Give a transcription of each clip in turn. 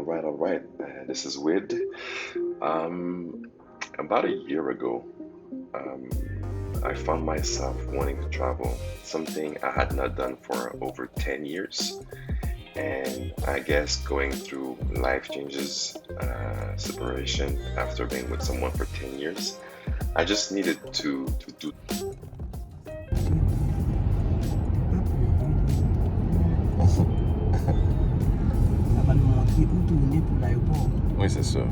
all right. This is Wid. Um, about a year ago, I found myself wanting to travel, something I had not done for over 10 years. And I guess going through life changes, separation after being with someone for 10 years, I just needed to do. Ça va nous montrer où tourner pour l'aéroport. Oui, c'est sûr.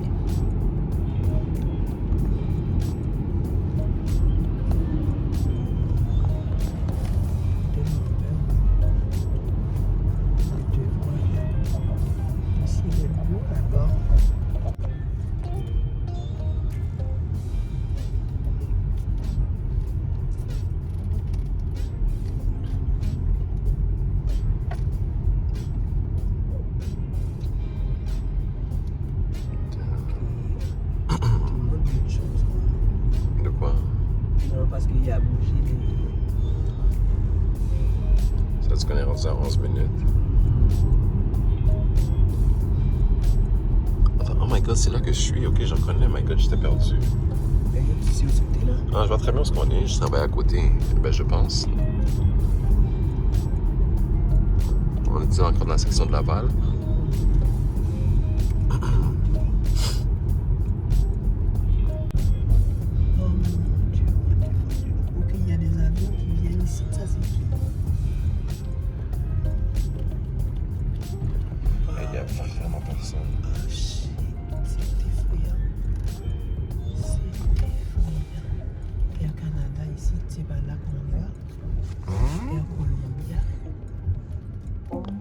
C'est beau là-bas. De quoi? Non, parce qu'il y a bougé. Ça, tu connais rendu à 11 minutes. Attends, oh my god, c'est là que je suis. Ok, je reconnais. My god, j'étais perdu. Tu sais où c'était là? Ah, je vois très bien où ce qu'on est. Je travaille à côté. Ben, je pense. On est encore dans la section de Laval. Oh mon Dieu, ok, il y a des avions qui viennent ici. Ça, c'est qui? Il n'y a pas vraiment personne. Ah, shit. C'est effrayant. C'est effrayant. Air Canada ici, c'est pas là qu'on va. Air Colombia.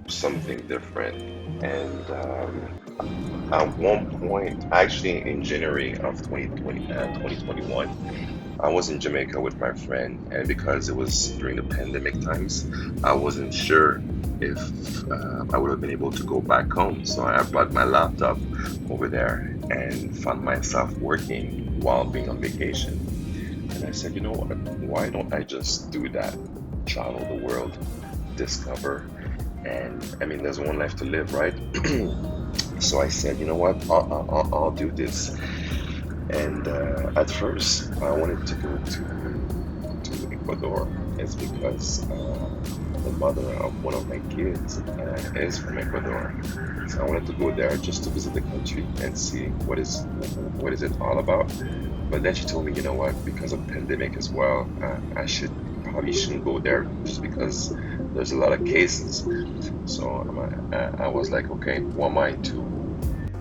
Something different. And at one point, actually in January of 2021, I was in Jamaica with my friend, and because it was during the pandemic times, I wasn't sure if I would have been able to go back home. So I brought my laptop over there and found myself working while being on vacation. And I said, you know what? Why don't I just do that? Travel the world, discover. And I mean, there's one life to live, right? So I said, you know what? I'll do this. And at first, I wanted to go to Ecuador. It's because the mother of one of my kids is from Ecuador. So I wanted to go there just to visit the country and see what is it all about. But then she told me, you know what? Because of pandemic as well, I probably shouldn't go there just because there's a lot of cases. So I was like, okay, who am I to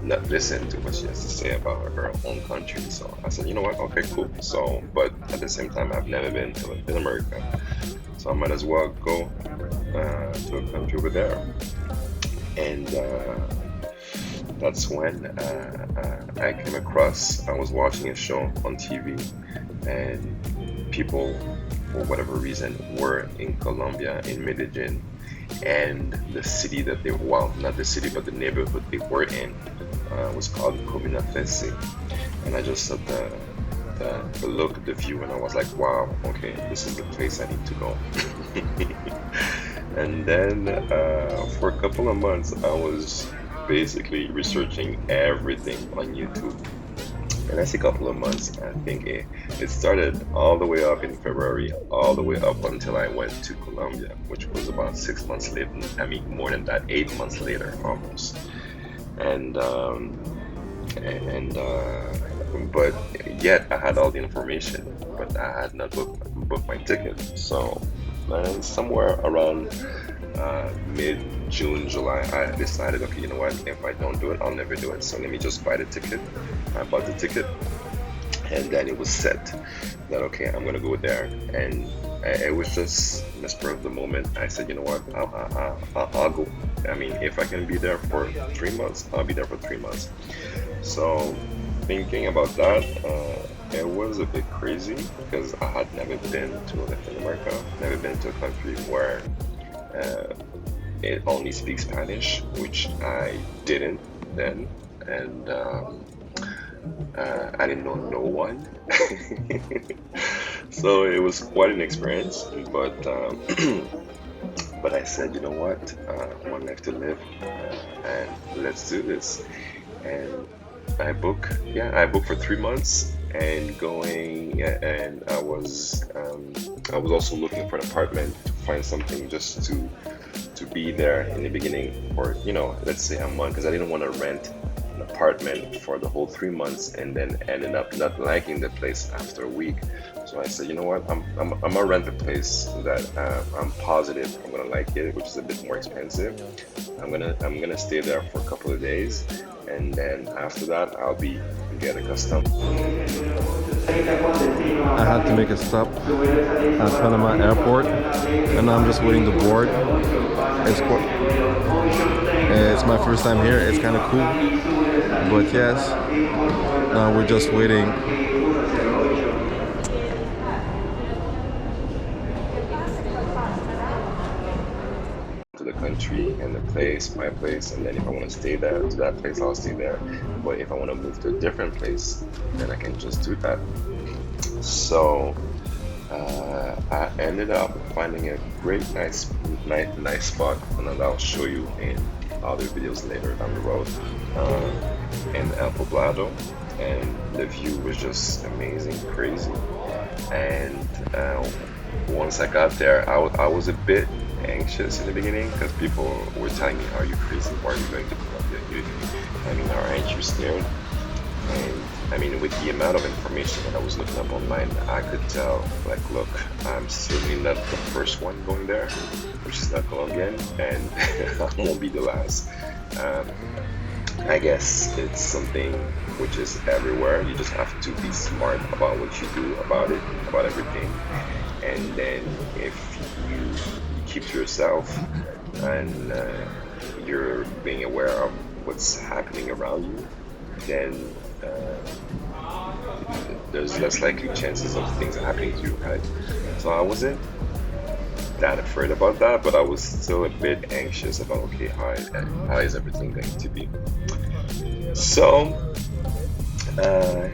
not listen to what she has to say about her own country? So I said, you know what? Okay, cool. So, but at the same time, I've never been to Latin America, so I might as well go to a country over there. And that's when I came across. I was watching a show on TV, and people, for whatever reason, were in Colombia, in Medellin, and the city that they, well, not the city, but the neighborhood they were in was called CONNECTE. And I just saw the look, the view, and I was like, wow, okay, this is the place I need to go. And then for a couple of months, I was basically researching everything on YouTube. And that's a couple of months. I think it started all the way up in February, all the way up until I went to Colombia, which was about 6 months later. I mean, more than that, 8 months later, almost. And but yet I had all the information, but I had not booked my ticket. So somewhere around mid June, July, I decided, okay, you know what? If I don't do it, I'll never do it. So let me just buy the ticket. I bought the ticket, and then it was set that okay, I'm gonna go there, and it was just the spur of the moment. I said, you know what? I'll go. I mean, if I can be there for 3 months, I'll be there for 3 months. So thinking about that, it was a bit crazy because I had never been to Latin America, never been to a country where it only speaks Spanish, which I didn't then, and I didn't know no one. So it was quite an experience, but but I said, you know what, one life to live, and let's do this. And I booked for 3 months and going, and I was also looking for an apartment to find something just to be there in the beginning for, let's say a month, because I didn't want to rent an apartment for the whole 3 months and then ended up not liking the place after a week. So I said, you know what, I'm gonna rent a place that I'm positive I'm gonna like it, which is a bit more expensive. I'm gonna stay there for a couple of days, and then after that I'll be get accustomed. I had to make a stop at Panama Airport, and now I'm just waiting to board. It's my first time here. It's kind of cool, but yes, now we're just waiting. To the country and the place, my place, and then if I want to stay there to that place, I'll stay there. But if I want to move to a different place, then I can just do that. So I ended up finding a great, nice spot, and then I'll show you in other videos later down the road, in El Poblado, and the view was just amazing, crazy. And once I got there, I was a bit anxious in the beginning because people were telling me, "Are you crazy? Why are you going to Colombia? Aren't you scared?" And I mean, with the amount of information that I was looking up online, I could tell, like, look, I'm certainly not the first one going there, which is not Colombian, and I won't be the last. I guess it's something which is everywhere. You just have to be smart about what you do about it, about everything. And then if you keep to yourself and you're being aware of what's happening around you, then there's less likely chances of things happening to you, right? So I wasn't that afraid about that, but I was still a bit anxious about, okay, how is everything going to be? So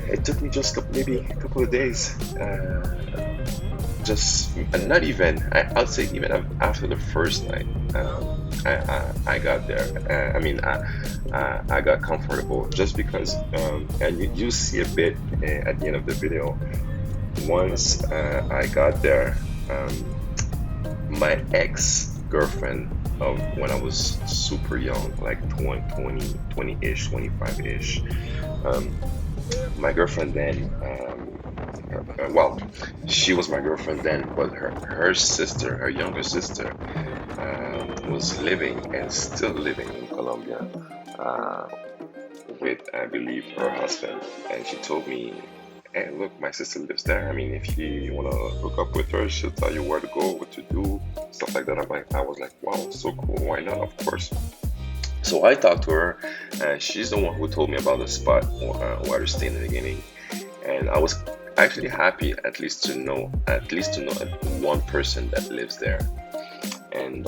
it took me just maybe a couple of days, just not even, I'd say even after the first night, I got there. I got comfortable just because, and you see a bit at the end of the video. Once I got there, my ex-girlfriend of when I was super young, like 20-ish, 25-ish, my girlfriend then, well, she was my girlfriend then, but her sister, her younger sister, was living and still living in Colombia, with, I believe, her husband. And she told me, "Hey, look, my sister lives there. I mean, if you want to hook up with her, she'll tell you where to go, what to do, stuff like that." I was like, wow, so cool. Why not? Of course. So I talked to her, and she's the one who told me about the spot where to stay in the beginning. And I was actually happy at least to know one person that lives there. And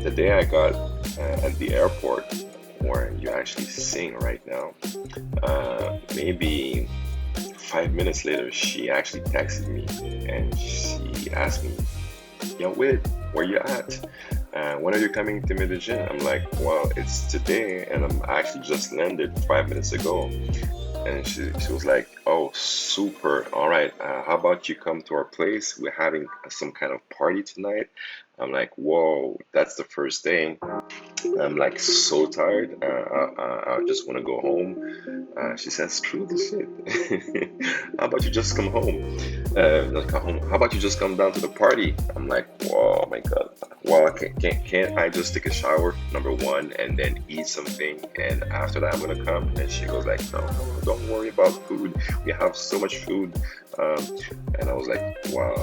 the day I got at the airport, where you actually sing right now, maybe 5 minutes later, she actually texted me and she asked me, "Yo, Wid, where you at? When are you coming to Medellin?" I'm like, "Well, it's today, and I'm actually just landed 5 minutes ago." And she was like, "Oh, super. All right. How about you come to our place? We're having some kind of party tonight." I'm like, "Whoa, that's the first day." I'm like so tired. I just want to go home. She says, "Screw this shit. How about you just come home? Not come home. How about you just come down to the party?" I'm like, "Whoa, my God. Well, can't I just take a shower, number one, and then eat something, and after that I'm gonna come?" And she goes like, "No, don't worry about food. We have so much food." And I was like, "Wow,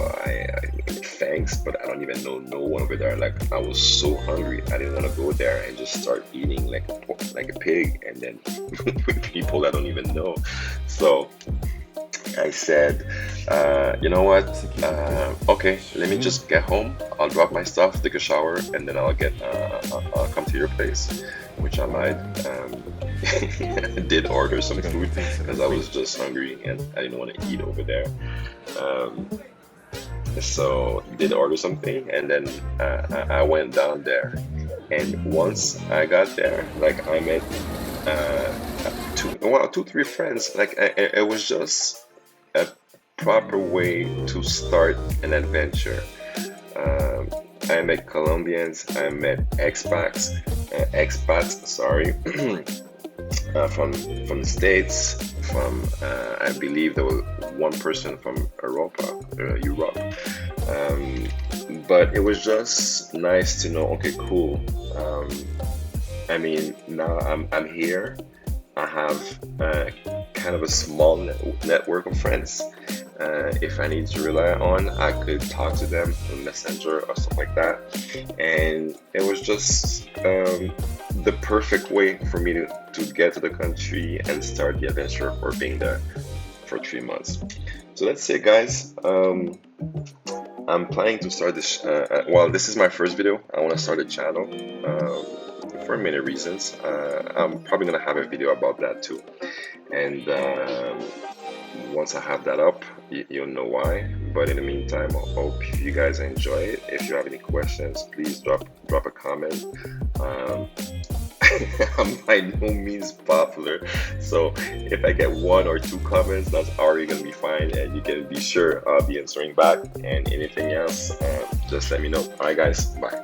thanks, but I don't even know no one over there." Like, I was so hungry, I didn't want to go there and just start eating like a pig, and then with people that I don't even know. So I said, "You know what? Okay, let me just get home. I'll drop my stuff, take a shower, and then I'll come to your place," which I lied. Did order some food because I was just hungry and I didn't want to eat over there. So did order something, and then I went down there, And once I got there, like I met uh, two, three friends. Like it was just a proper way to start an adventure. Um, I met Colombians, I met expats, sorry, from the States, from I believe there was one person from Europe. Um, but it was just nice to know. Okay, cool. Um, I mean, now I'm here. I have kind of a small network of friends. If I need to rely on, I could talk to them on Messenger or stuff like that. And it was just the perfect way for me to get to the country and start the adventure for being there for 3 months. So that's it, guys. I'm planning to start this. Well, this is my first video. I want to start a channel for many reasons. I'm probably gonna have a video about that too. And once I have that up, you'll know why. But in the meantime, I hope you guys enjoy it. If you have any questions, please drop a comment. Um, I'm by no means popular, so if I get one or two comments, that's already gonna be fine, and you can be sure I'll be answering back. And anything else, just let me know. All right, guys, bye.